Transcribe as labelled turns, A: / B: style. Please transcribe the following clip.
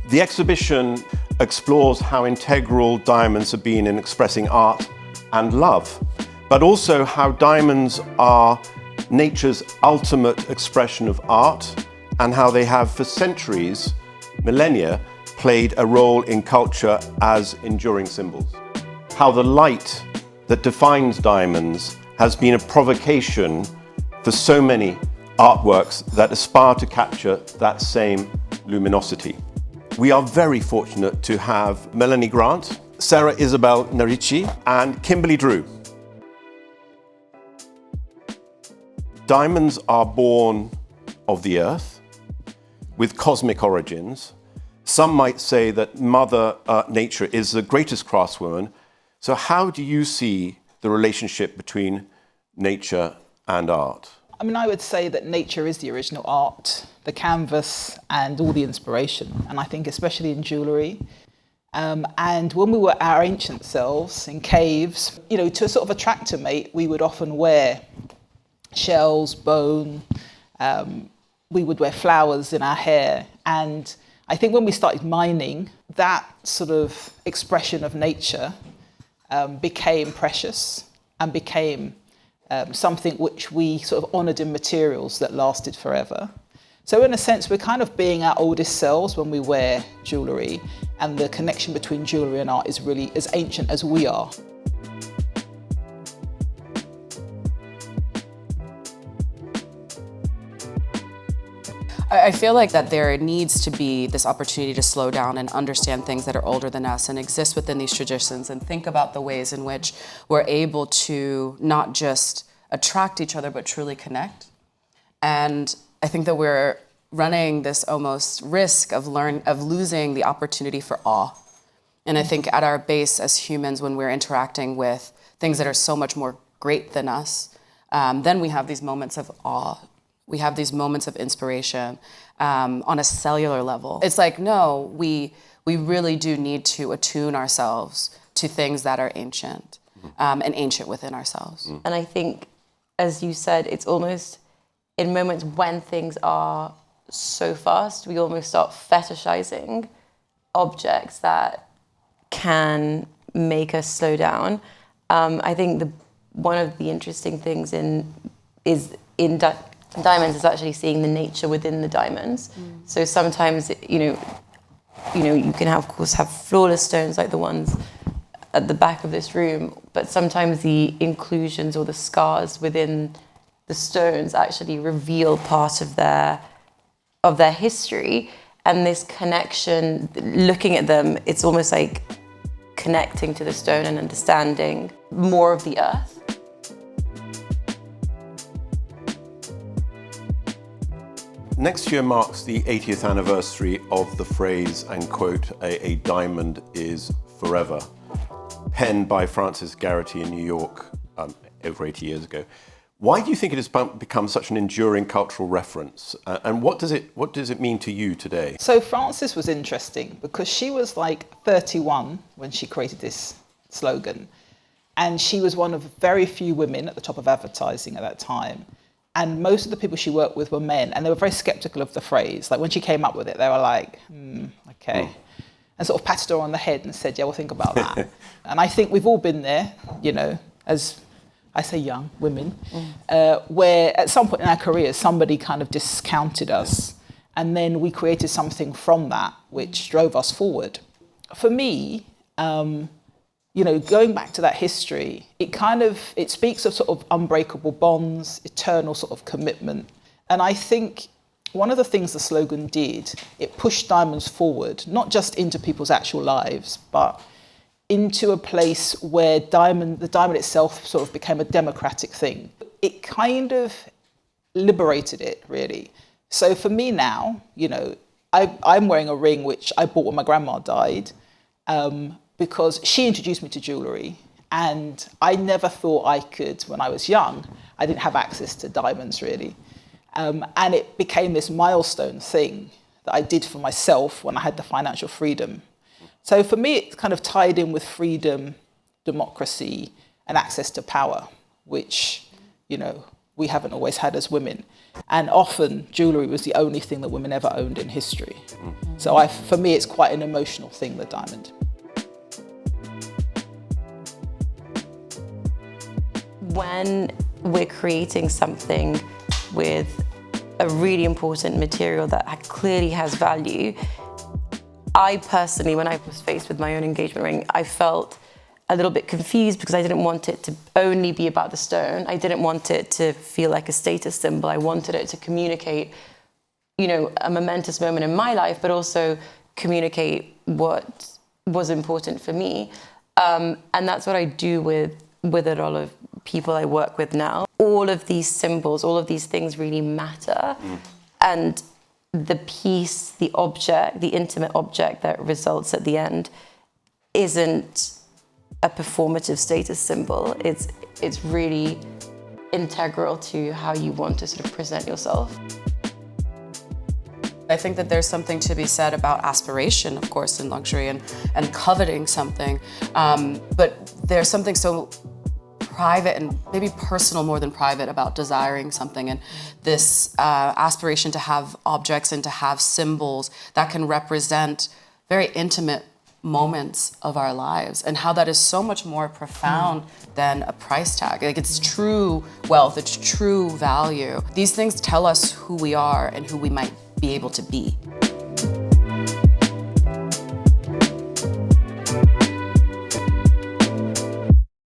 A: The exhibition explores how integral diamonds have been in expressing art and love, but also how diamonds are nature's ultimate expression of art and how they have for centuries, millennia, played a role in culture as enduring symbols. How the light that defines diamonds has been a provocation for so many artworks that aspire to capture that same luminosity. We are very fortunate to have Melanie Grant, Sarah Ysabel Narici, and Kimberly Drew. Diamonds are born of the earth with cosmic origins. Some might say that Mother Nature is the greatest craftswoman. So how do you see the relationship between nature and art?
B: I mean, I would say that nature is the original art, the canvas and all the inspiration. And I think especially in jewellery. And when we were our ancient selves in caves, to sort of attract a mate, we would often wear shells, bone, we would wear flowers in our hair. And I think when we started mining, that sort of expression of nature became precious and became something which we sort of honoured in materials that lasted forever. So in a sense, we're kind of being our oldest selves when we wear jewellery, and the connection between jewellery and art is really as ancient as we are.
C: I feel like that there needs to be this opportunity to slow down and understand things that are older than us and exist within these traditions and think about the ways in which we're able to not just attract each other, but truly connect. And I think that we're running this almost risk of losing the opportunity for awe. And I think at our base as humans, when we're interacting with things that are so much more great than us, then we have these moments of awe. We have these moments of inspiration on a cellular level. It's like, no, we really do need to attune ourselves to things that are ancient and ancient within ourselves.
D: And I think, as you said, it's almost in moments when things are so fast, we almost start fetishizing objects that can make us slow down. I think one of the interesting things in diamonds is actually seeing the nature within the diamonds. So sometimes, you can have flawless stones like the ones at the back of this room, but sometimes the inclusions or the scars within the stones actually reveal part of their history. And this connection, looking at them, it's almost like connecting to the stone and understanding more of the earth.
A: Next year marks the 80th anniversary of the phrase and quote, a diamond is forever, penned by Francis Garrity in New York over 80 years ago. Why do you think it has become such an enduring cultural reference? And what does it mean to you today?
B: So Frances was interesting because she was like 31 when she created this slogan. And she was one of very few women at the top of advertising at that time. And most of the people she worked with were men, and they were very skeptical of the phrase. Like when she came up with it, they were like, okay. And sort of patted her on the head and said, yeah, we'll think about that. And I think we've all been there, as I say young women, where at some point in our careers, somebody kind of discounted us. And then we created something from that, which drove us forward. For me, going back to that history, it speaks of sort of unbreakable bonds, eternal sort of commitment. And I think one of the things the slogan did, it pushed diamonds forward, not just into people's actual lives, but into a place where the diamond itself sort of became a democratic thing. It kind of liberated it, really. So for me now, I'm wearing a ring which I bought when my grandma died, because she introduced me to jewellery, and I never thought I could, when I was young, I didn't have access to diamonds really. And it became this milestone thing that I did for myself when I had the financial freedom. So for me, it's kind of tied in with freedom, democracy, and access to power, which, we haven't always had as women. And often jewellery was the only thing that women ever owned in history. So for me, it's quite an emotional thing, the diamond.
D: When we're creating something with a really important material that clearly has value, I personally, when I was faced with my own engagement ring, I felt a little bit confused because I didn't want it to only be about the stone. I didn't want it to feel like a status symbol. I wanted it to communicate, a momentous moment in my life, but also communicate what was important for me. And that's what I do with a lot of people I work with now. All of these symbols, all of these things really matter. And the piece, the object, the intimate object that results at the end isn't a performative status symbol. It's really integral to how you want to sort of present yourself.
C: I think that there's something to be said about aspiration, of course, in luxury and coveting something. But there's something so private and maybe personal more than private about desiring something, and this aspiration to have objects and to have symbols that can represent very intimate moments of our lives, and how that is so much more profound than a price tag. Like, it's true wealth, it's true value. These things tell us who we are and who we might be able to be.